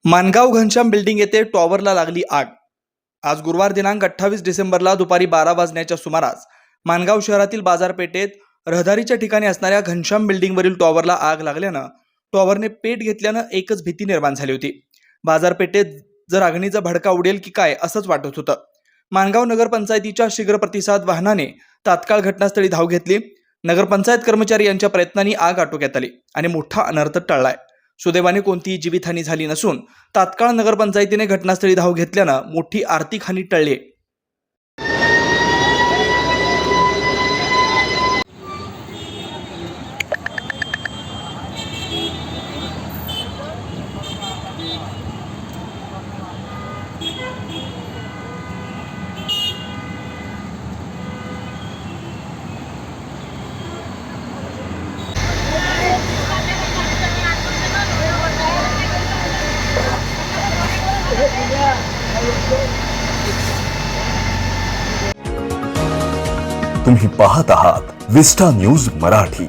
Mangaon Ghanshyam building येथे टॉवरला लागली आग। आज गुरुवार दिनांक 28 डिसेंबरला दुपारी 12 वाजण्याच्या सुमारास मानगाव शहरातील बाजारपेठेत रहदारीच्या ठिकाणी असणाऱ्या घनश्याम बिल्डिंगवरील टॉवरला आग लागल्यानं टॉवरने पेट घेतल्यानं एकच भीती निर्माण झाली होती। बाजारपेठेत जर अग्नीचा भडका उडेल की काय असंच वाटत होतं। मानगाव नगरपंचायतीच्या शीघ्र प्रतिसाद वाहनाने तात्काळ घटनास्थळी धाव घेतली। नगरपंचायत कर्मचारी यांच्या प्रयत्नांनी आग आटोक्यात आली आणि मोठा अनर्थ टळलाय। सुदैवाने कोणतीही जीवितहानी झाली नसून तात्काळ नगरपंचायतीने घटनास्थळी धाव घेतल्यानं मोठी आर्थिक हानी टळली। तुम्ही पाहत आहात विस्टा न्यूज मराठी।